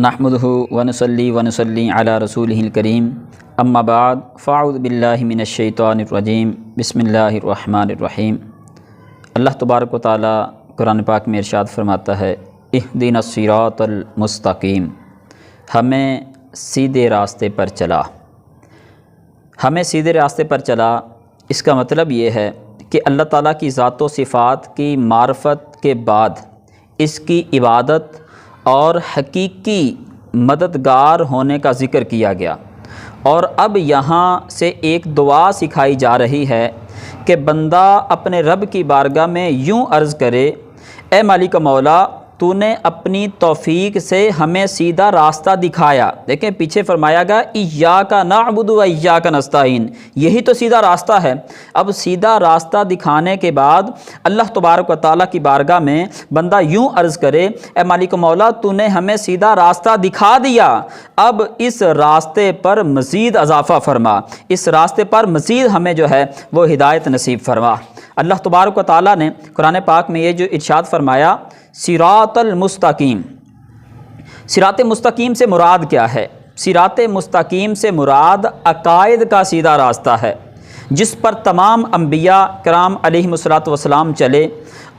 نحمدہ ونصلی علی رسولہ الکریم اما بعد فاعوذ باللہ من الشیطان الرجیم بسم اللہ الرحمن الرحیم۔ اللہ تبارک و تعالیٰ قرآن پاک میں ارشاد فرماتا ہے اہدنا الصراط المستقیم، ہمیں سیدھے راستے پر چلا۔ ہمیں سیدھے راستے پر چلا، اس کا مطلب یہ ہے کہ اللہ تعالیٰ کی ذات و صفات کی معرفت کے بعد اس کی عبادت اور حقیقی مددگار ہونے کا ذکر کیا گیا، اور اب یہاں سے ایک دعا سکھائی جا رہی ہے کہ بندہ اپنے رب کی بارگاہ میں یوں عرض کرے، اے مالک مولا، تو نے اپنی توفیق سے ہمیں سیدھا راستہ دکھایا۔ دیکھیں پیچھے فرمایا گیا ایاک نعبد و ایاک نستعین، یہی تو سیدھا راستہ ہے۔ اب سیدھا راستہ دکھانے کے بعد اللہ تبارک و تعالیٰ کی بارگاہ میں بندہ یوں عرض کرے، اے مالک مولا، تو نے ہمیں سیدھا راستہ دکھا دیا، اب اس راستے پر مزید اضافہ فرما، اس راستے پر مزید ہمیں جو ہے وہ ہدایت نصیب فرما۔ اللہ تبارک و تعالیٰ نے قرآن پاک میں یہ جو ارشاد فرمایا صراط المستقیم، صراط مستقیم سے مراد کیا ہے؟ صراط مستقیم سے مراد عقائد کا سیدھا راستہ ہے، جس پر تمام انبیاء کرام علیہم الصلوۃ والسلام چلے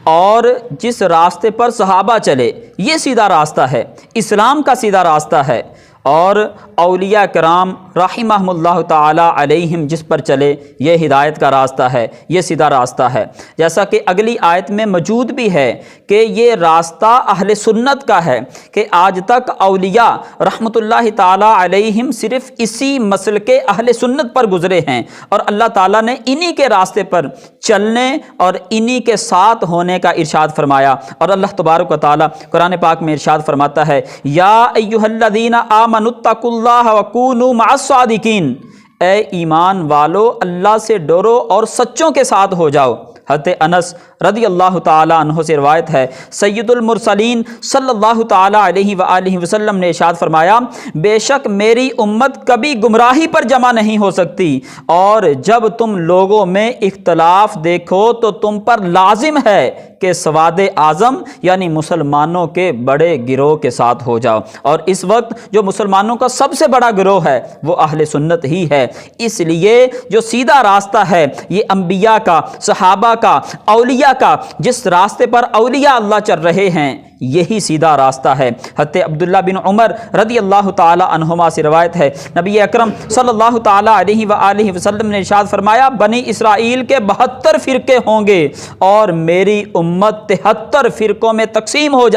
اور جس راستے پر صحابہ چلے، یہ سیدھا راستہ ہے، اسلام کا سیدھا راستہ ہے۔ اور اولیاء کرام رحمہم اللہ تعالی علیہم جس پر چلے، یہ ہدایت کا راستہ ہے، یہ سیدھا راستہ ہے۔ جیسا کہ اگلی آیت میں موجود بھی ہے کہ یہ راستہ اہل سنت کا ہے، کہ آج تک اولیاء رحمۃ اللہ تعالی علیہم صرف اسی مسلک اہل سنت پر گزرے ہیں، اور اللہ تعالیٰ نے انہی کے راستے پر چلنے اور انہی کے ساتھ ہونے کا ارشاد فرمایا۔ اور اللہ تبارک و تعالیٰ قرآن پاک میں ارشاد فرماتا ہے یا ایھا الذین آمنوا اتقوا اللہ وکونوا مع الصادقین، اے ایمان والو اللہ سے ڈرو اور سچوں کے ساتھ ہو جاؤ۔ حضرت انس رضی اللہ تعالیٰ عنہ سے روایت ہے، سید المرسلین صلی اللہ تعالیٰ علیہ وآلہ وسلم نے ارشاد فرمایا، بے شک میری امت کبھی گمراہی پر جمع نہیں ہو سکتی، اور جب تم لوگوں میں اختلاف دیکھو تو تم پر لازم ہے کہ سواد اعظم یعنی مسلمانوں کے بڑے گروہ کے ساتھ ہو جاؤ۔ اور اس وقت جو مسلمانوں کا سب سے بڑا گروہ ہے وہ اہل سنت ہی ہے۔ اس لیے جو سیدھا راستہ ہے یہ انبیاء کا، صحابہ کا، اولیاء کا، جس راستے پر اولیاء اللہ چل رہے ہیں یہی سیدھا راستہ ہے۔ حضرت عبداللہ بن عمر رضی اللہ تعالی عنہما سے روایت ہے، نبی اکرم صلی اللہ تعالی علیہ وآلہ وسلم نے ارشاد فرمایا، بنی اسرائیل کے 72 فرقے ہوں گے اور میری امت 73 فرقوں میں تقسیم ہو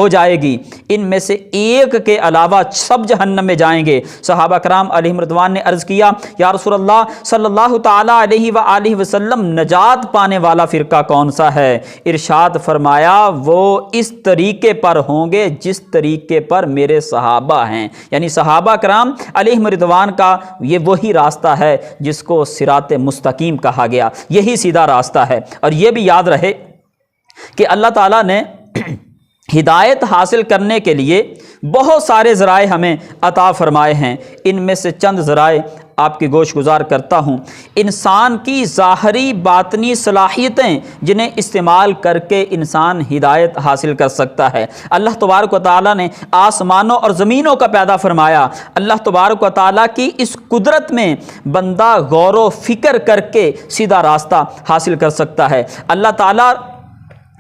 جائے گی، ان میں سے ایک کے علاوہ سب جہنم میں جائیں گے۔ صحابہ کرام علیہم رضوان نے عرض کیا، یا رسول اللہ صلی اللہ تعالی علیہ وآلہ وسلم، نجات پانے والا فرقہ کون سا ہے؟ ارشاد فرمایا وہ اس طریقے پر ہوں گے جس طریقے پر میرے صحابہ ہیں، یعنی صحابہ کرام علیہم رضوان کا یہ وہی راستہ ہے جس کو صراط مستقیم کہا گیا، یہی سیدھا راستہ ہے۔ اور یہ بھی یاد رہے کہ اللہ تعالیٰ نے ہدایت حاصل کرنے کے لیے بہت سارے ذرائع ہمیں عطا فرمائے ہیں، ان میں سے چند ذرائع آپ کی گوش گزار کرتا ہوں۔ انسان کی ظاہری باطنی صلاحیتیں جنہیں استعمال کر کے انسان ہدایت حاصل کر سکتا ہے۔ اللہ تبارک و تعالیٰ نے آسمانوں اور زمینوں کا پیدا فرمایا، اللہ تبارک و تعالیٰ کی اس قدرت میں بندہ غور و فکر کر کے سیدھا راستہ حاصل کر سکتا ہے۔ اللہ تعالیٰ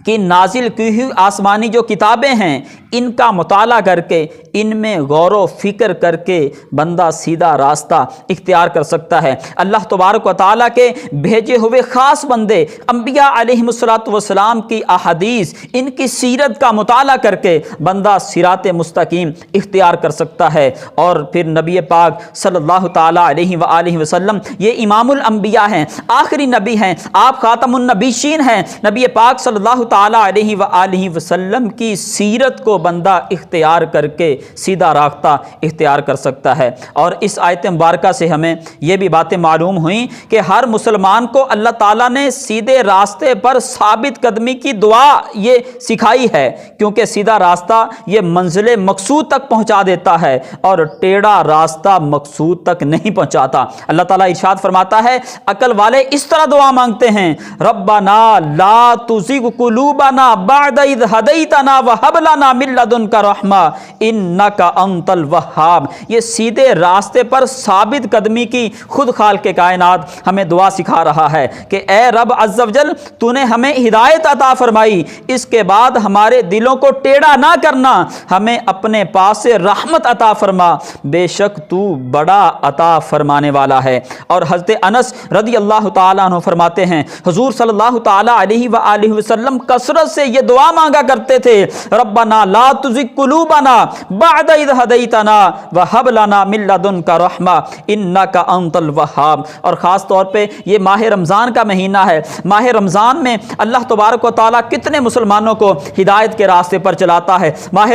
کی نازل کی ہوئی آسمانی جو کتابیں ہیں ان کا مطالعہ کر کے ان میں غور و فکر کر کے بندہ سیدھا راستہ اختیار کر سکتا ہے۔ اللہ تبارک و تعالیٰ کے بھیجے ہوئے خاص بندے انبیاء علیہم الصلوۃ والسلام کی احادیث، ان کی سیرت کا مطالعہ کر کے بندہ صراط مستقیم اختیار کر سکتا ہے۔ اور پھر نبی پاک صلی اللہ تعالیٰ علیہ وآلہ وسلم یہ امام الانبیاء ہیں، آخری نبی ہیں، آپ خاتم النبیین ہیں۔ نبی پاک صلی اللہ تعالیٰ علیہ وآلہ وسلم کی سیرت کو بندہ اختیار کر کے سیدھا راستہ اختیار کر سکتا ہے۔ اور اس آیت مبارکہ سے ہمیں یہ بھی باتیں معلوم ہوئیں کہ ہر مسلمان کو اللہ تعالیٰ نے سیدھے راستے پر ثابت قدمی کی دعا یہ سکھائی ہے، کیونکہ سیدھا راستہ یہ منزل مقصود تک پہنچا دیتا ہے اور ٹیڑھا راستہ مقصود تک نہیں پہنچاتا۔ اللہ تعالیٰ ارشاد فرماتا ہے، عقل والے اس طرح دعا مانگتے ہیں، ربنا لا تزغ قلوبنا قلوبنا بعد اذ ہدیتنا وہب لنا من لدنک رحمہ انک انت الوہاب۔ یہ سیدھے راستے پر ثابت قدمی کی خود خالق کائنات ہمیں دعا سکھا رہا ہے کہ اے رب عز و جل تو نے ہمیں ہدایت عطا فرمائی، اس کے بعد ہمارے دلوں کو ٹیڑھا نہ کرنا، ہمیں اپنے پاس سے رحمت عطا فرما، بے شک تو بڑا عطا فرمانے والا ہے۔ اور حضرت انس رضی اللہ تعالیٰ عنہ فرماتے ہیں حضور صلی اللہ تعالیٰ علیہ وآلہ وسلم کثرت سے یہ دعا مانگا کرتے تھے، ربنا لا تزغ قلوبنا بعد اذ ہدیتنا وہب لنا من لدنک رحمہ انک انت الوہاب۔ اور خاص طور پہ یہ ماہ رمضان کا مہینہ ہے، ماہ رمضان میں اللہ تبارک و تعالیٰ کتنے مسلمانوں کو ہدایت کے راستے پر چلاتا ہے۔ ماہ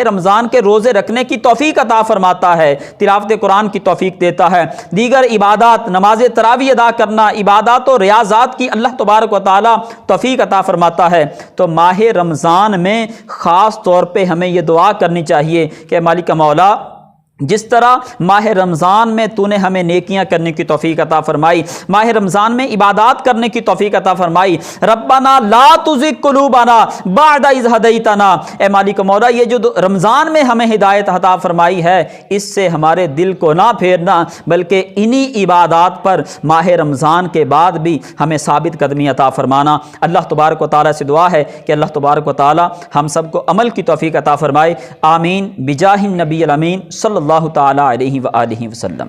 رمضان کے روزے رکھنے کی توفیق عطا فرماتا ہے، تلاوت قرآن کی توفیق دیتا ہے، دیگر عبادات نماز تراویح ادا کرنا، عبادات و ریاضات کی اللہ تبارک و تعالیٰ توفیق عطا فرماتا ہے۔ تو ماہ رمضان میں خاص طور پہ ہمیں یہ دعا کرنی چاہیے کہ مالک مولا جس طرح ماہ رمضان میں تو نے ہمیں نیکیاں کرنے کی توفیق عطا فرمائی، ماہ رمضان میں عبادات کرنے کی توفیق عطا فرمائی، ربنا لا تزغ قلوبنا بعد اذ ہدیتنا، اے مالک مولا یہ جو رمضان میں ہمیں ہدایت عطا فرمائی ہے اس سے ہمارے دل کو نہ پھیرنا، بلکہ انہی عبادات پر ماہ رمضان کے بعد بھی ہمیں ثابت قدمی عطا فرمانا۔ اللہ تبارک و تعالیٰ سے دعا ہے کہ اللہ تبارک و تعالیٰ ہم سب کو عمل کی توفیق عطا فرمائے، آمین بجاہ النبی الامین صلی اللہ تعالیٰ علیہ وآلہ وسلم۔